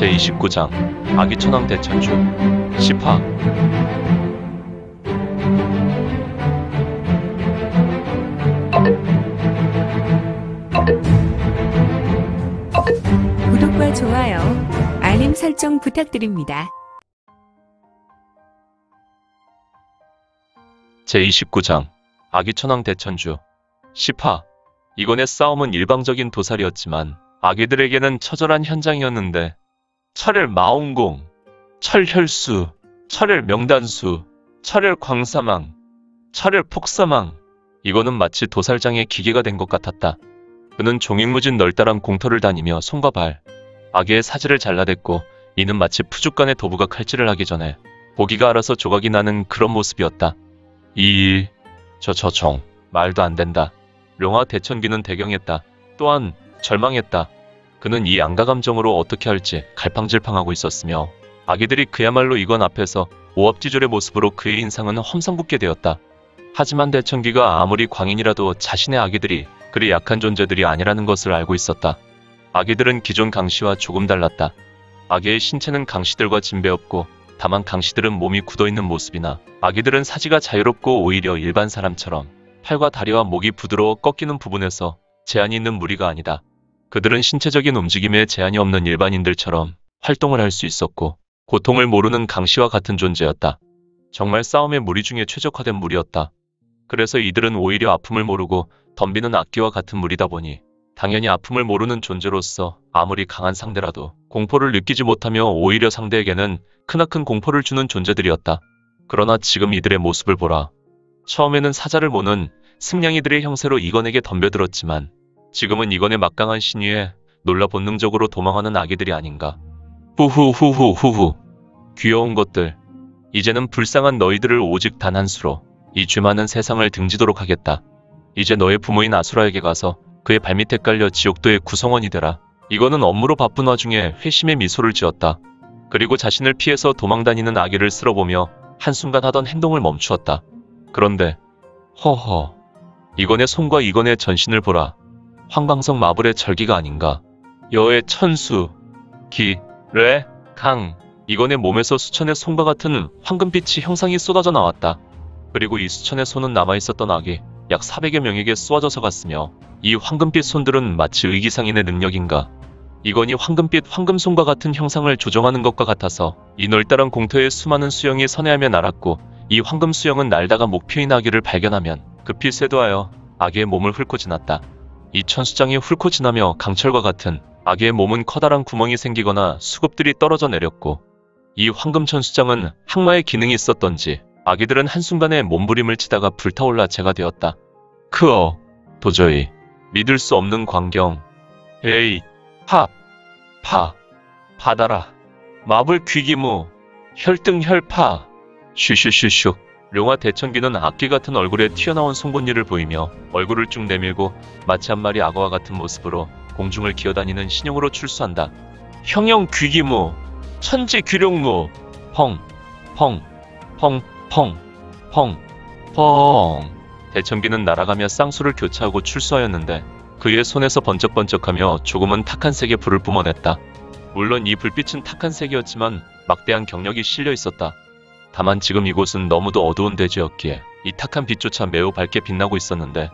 제29장 아기천왕 대천주 10화. 구독과 좋아요, 알림 설정 부탁드립니다. 제29장 아기천왕 대천주 10화. 이건의 싸움은 일방적인 도살이었지만 아기들에게는 처절한 현장이었는데 철혈 마온공, 철혈수, 철혈 명단수, 철혈 광사망, 철혈 폭사망. 이거는 마치 도살장의 기계가 된 것 같았다. 그는 종횡무진 널따란 공터를 다니며 손과 발, 아기의 사지를 잘라댔고 이는 마치 푸죽간의 도부가 칼질을 하기 전에 고기가 알아서 조각이 나는 그런 모습이었다. 정 말도 안 된다. 룡화 대천기는 대경했다. 또한 절망했다. 그는 이 양가 감정으로 어떻게 할지 갈팡질팡하고 있었으며 아기들이 그야말로 이건 앞에서 오합지졸의 모습으로 그의 인상은 험상궂게 되었다. 하지만 대천기가 아무리 광인이라도 자신의 아기들이 그리 약한 존재들이 아니라는 것을 알고 있었다. 아기들은 기존 강씨와 조금 달랐다. 아기의 신체는 강씨들과 진배없고 다만 강씨들은 몸이 굳어있는 모습이나 아기들은 사지가 자유롭고 오히려 일반 사람처럼 팔과 다리와 목이 부드러워 꺾이는 부분에서 제한이 있는 무리가 아니다. 그들은 신체적인 움직임에 제한이 없는 일반인들처럼 활동을 할 수 있었고 고통을 모르는 강씨와 같은 존재였다. 정말 싸움의 무리 중에 최적화된 무리였다. 그래서 이들은 오히려 아픔을 모르고 덤비는 악기와 같은 무리다 보니 당연히 아픔을 모르는 존재로서 아무리 강한 상대라도 공포를 느끼지 못하며 오히려 상대에게는 크나큰 공포를 주는 존재들이었다. 그러나 지금 이들의 모습을 보라. 처음에는 사자를 모는 승냥이들의 형세로 이건에게 덤벼들었지만 지금은 이건의 막강한 신위에 놀라 본능적으로 도망하는 아기들이 아닌가. 후후후후후후. 귀여운 것들. 이제는 불쌍한 너희들을 오직 단 한 수로 이 죄 많은 세상을 등지도록 하겠다. 이제 너의 부모인 아수라에게 가서 그의 발밑에 깔려 지옥도의 구성원이 되라. 이거는 업무로 바쁜 와중에 회심의 미소를 지었다. 그리고 자신을 피해서 도망다니는 아기를 쓸어보며 한순간 하던 행동을 멈추었다. 그런데 허허. 이건의 손과 이건의 전신을 보라. 황광석 마블의 절기가 아닌가. 여의 천수, 기, 레, 강. 이건의 몸에서 수천의 손과 같은 황금빛이 형상이 쏟아져 나왔다. 그리고 이 수천의 손은 남아있었던 악이 약 400여 명에게 쏘아져서 갔으며 이 황금빛 손들은 마치 의기상인의 능력인가. 이건이 황금빛 황금손과 같은 형상을 조정하는 것과 같아서 이 널따란 공터에 수많은 수영이 선회하며 날았고 이 황금 수영은 날다가 목표인 아기를 발견하면 급히 쇄도하여 아기의 몸을 훑고 지났다. 이 천수장이 훑고 지나며 강철과 같은 아기의 몸은 커다란 구멍이 생기거나 수급들이 떨어져 내렸고 이 황금 천수장은 항마의 기능이 있었던지 아기들은 한순간에 몸부림을 치다가 불타올라 재가 되었다. 도저히 믿을 수 없는 광경. 에이, 받아라. 마블 귀기무, 혈등혈파. 슈슈슈슉. 룡화 대천기는 악기 같은 얼굴에 튀어나온 송곳니를 보이며 얼굴을 쭉 내밀고 마치 한 마리 악어와 같은 모습으로 공중을 기어다니는 신용으로 출수한다. 형형 귀기무, 천지 귀룡무. 펑. 대천기는 날아가며 쌍수를 교차하고 출수하였는데 그의 손에서 번쩍번쩍하며 조금은 탁한 색의 불을 뿜어냈다. 물론 이 불빛은 탁한 색이었지만 막대한 경력이 실려 있었다. 다만 지금 이곳은 너무도 어두운 대지였기에 이 탁한 빛조차 매우 밝게 빛나고 있었는데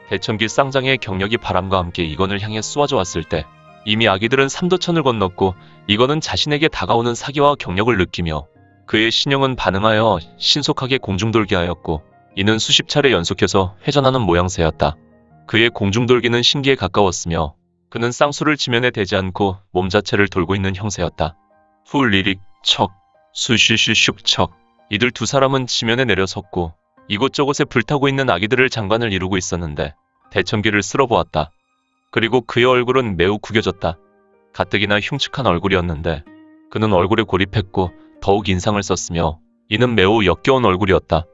대천기 쌍장의 경력이 바람과 함께 이건을 향해 쏘아져 왔을 때 이미 아기들은 삼도천을 건넜고 이건은 자신에게 다가오는 사기와 경력을 느끼며 그의 신형은 반응하여 신속하게 공중돌게 하였고 이는 수십 차례 연속해서 회전하는 모양새였다. 그의 공중돌기는 신기에 가까웠으며 그는 쌍수를 지면에 대지 않고 몸 자체를 돌고 있는 형세였다. 훌리릭 척, 수슈슈슉 척. 이들 두 사람은 지면에 내려섰고 이곳저곳에 불타고 있는 아기들을 장관을 이루고 있었는데 대천기를 쓸어보았다. 그리고 그의 얼굴은 매우 구겨졌다. 가뜩이나 흉측한 얼굴이었는데 그는 얼굴에 고립했고 더욱 인상을 썼으며 이는 매우 역겨운 얼굴이었다.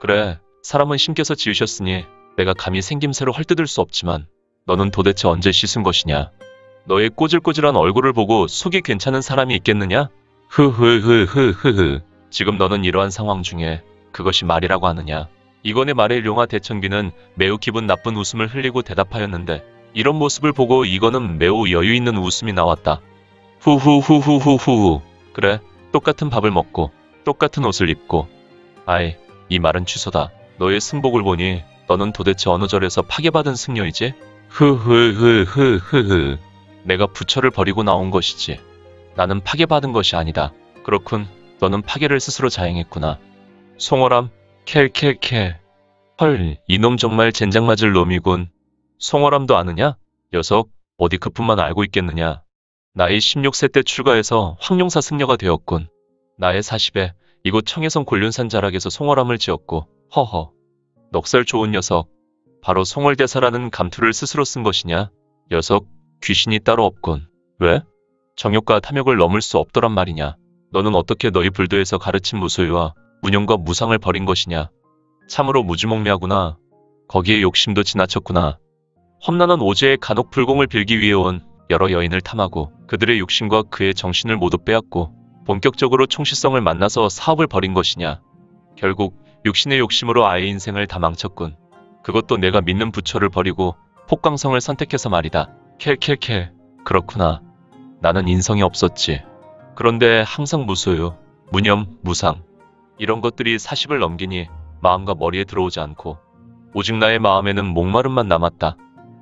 그래, 사람은 신께서 지으셨으니 내가 감히 생김새로 헐뜯을 수 없지만 너는 도대체 언제 씻은 것이냐? 너의 꼬질꼬질한 얼굴을 보고 속이 괜찮은 사람이 있겠느냐? 흐흐흐흐흐흐. 지금 너는 이러한 상황 중에 그것이 말이라고 하느냐? 이건의 말에 룡화 대천기는 매우 기분 나쁜 웃음을 흘리고 대답하였는데 이런 모습을 보고 이건은 매우 여유 있는 웃음이 나왔다. 후후후후후후. 그래, 똑같은 밥을 먹고 똑같은 옷을 입고. 아이, 이 말은 취소다. 너의 승복을 보니 너는 도대체 어느 절에서 파괴받은 승려이지? 흐흐흐흐흐흐. 내가 부처를 버리고 나온 것이지. 나는 파괴받은 것이 아니다. 그렇군, 너는 파괴를 스스로 자행했구나. 송어람, 켈켈켈. 헐, 이놈 정말 젠장 맞을 놈이군. 송어람도 아느냐? 녀석, 어디 그뿐만 알고 있겠느냐. 나이 16세 때 출가해서 황룡사 승려가 되었군. 나의 40에 이곳 청해성 곤륜산 자락에서 송어람을 지었고, 허허. 넉살 좋은 녀석. 바로 송월대사라는 감투를 스스로 쓴 것이냐? 녀석, 귀신이 따로 없군. 왜? 정욕과 탐욕을 넘을 수 없더란 말이냐. 너는 어떻게 너희 불도에서 가르친 무소유와 무념과 무상을 버린 것이냐. 참으로 무주몽매하구나. 거기에 욕심도 지나쳤구나. 험난한 오제의 간혹불공을 빌기 위해 온 여러 여인을 탐하고 그들의 욕심과 그의 정신을 모두 빼앗고 본격적으로 총시성을 만나서 사업을 벌인 것이냐. 결국 육신의 욕심으로 아이의 인생을 다 망쳤군. 그것도 내가 믿는 부처를 버리고 폭광성을 선택해서 말이다. 켈켈켈. 그렇구나. 나는 인성이 없었지. 그런데 항상 무소유, 무념, 무상 이런 것들이 40을 넘기니 마음과 머리에 들어오지 않고 오직 나의 마음에는 목마름만 남았다.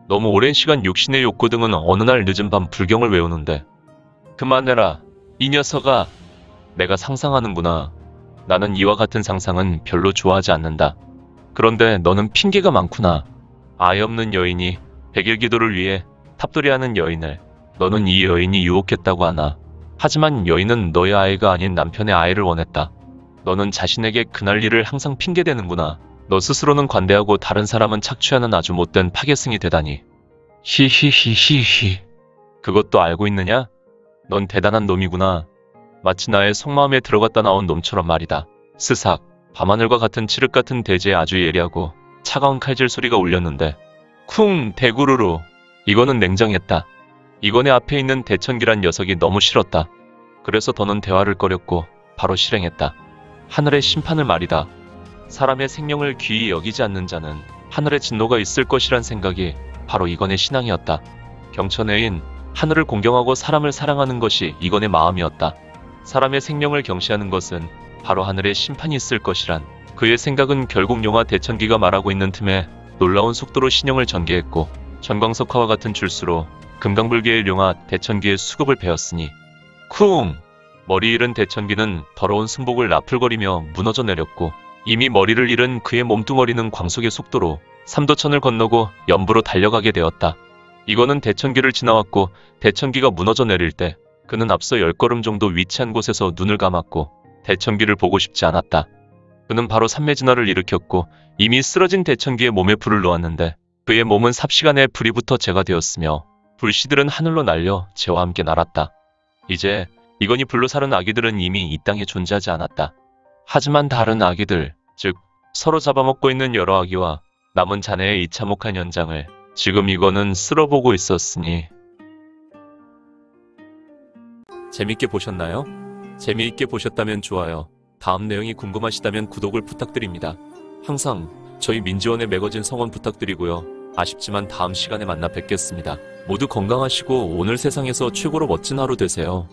너무 오랜 시간 육신의 욕구 등은 어느 날 늦은 밤 불경을 외우는데. 그만해라. 이 녀석아. 내가 상상하는구나. 나는 이와 같은 상상은 별로 좋아하지 않는다. 그런데 너는 핑계가 많구나. 아이 없는 여인이 백일기도를 위해 탑돌이하는 여인을 너는 이 여인이 유혹했다고 하나. 하지만 여인은 너의 아이가 아닌 남편의 아이를 원했다. 너는 자신에게 그날 일을 항상 핑계대는구나. 너 스스로는 관대하고 다른 사람은 착취하는 아주 못된 파괴승이 되다니. 히히히히히. 그것도 알고 있느냐? 넌 대단한 놈이구나. 마치 나의 속마음에 들어갔다 나온 놈처럼 말이다. 스삭. 밤하늘과 같은 칠흑 같은 대지에 아주 예리하고 차가운 칼질 소리가 울렸는데 쿵 대구르르. 이거는 냉정했다. 이건의 앞에 있는 대천기란 녀석이 너무 싫었다. 그래서 더는 대화를 꺼렸고 바로 실행했다. 하늘의 심판을 말이다. 사람의 생명을 귀히 여기지 않는 자는 하늘의 진노가 있을 것이란 생각이 바로 이건의 신앙이었다. 경천애인 하늘을 공경하고 사람을 사랑하는 것이 이건의 마음이었다. 사람의 생명을 경시하는 것은 바로 하늘의 심판이 있을 것이란 그의 생각은 결국 용화 대천기가 말하고 있는 틈에 놀라운 속도로 신형을 전개했고 전광석화와 같은 줄수로 금강불개의 용화 대천기의 수급을 베었으니 쿵! 머리 잃은 대천기는 더러운 승복을 나풀거리며 무너져 내렸고 이미 머리를 잃은 그의 몸뚱어리는 광속의 속도로 삼도천을 건너고 연부로 달려가게 되었다. 이거는 대천기를 지나왔고 대천기가 무너져 내릴 때 그는 앞서 10걸음 정도 위치한 곳에서 눈을 감았고 대천기를 보고 싶지 않았다. 그는 바로 산매진화를 일으켰고 이미 쓰러진 대천기의 몸에 불을 놓았는데 그의 몸은 삽시간에 불이 붙어 재가 되었으며 불씨들은 하늘로 날려 재와 함께 날았다. 이제 이건이 불로 사른 아기들은 이미 이 땅에 존재하지 않았다. 하지만 다른 아기들, 즉 서로 잡아먹고 있는 여러 아기와 남은 자네의 이 참혹한 현장을 지금 이거는 쓸어보고 있었으니. 재밌게 보셨나요? 재미있게 보셨다면 좋아요. 다음 내용이 궁금하시다면 구독을 부탁드립니다. 항상 저희 민지원의 매거진 성원 부탁드리고요. 아쉽지만 다음 시간에 만나 뵙겠습니다. 모두 건강하시고 오늘 세상에서 최고로 멋진 하루 되세요.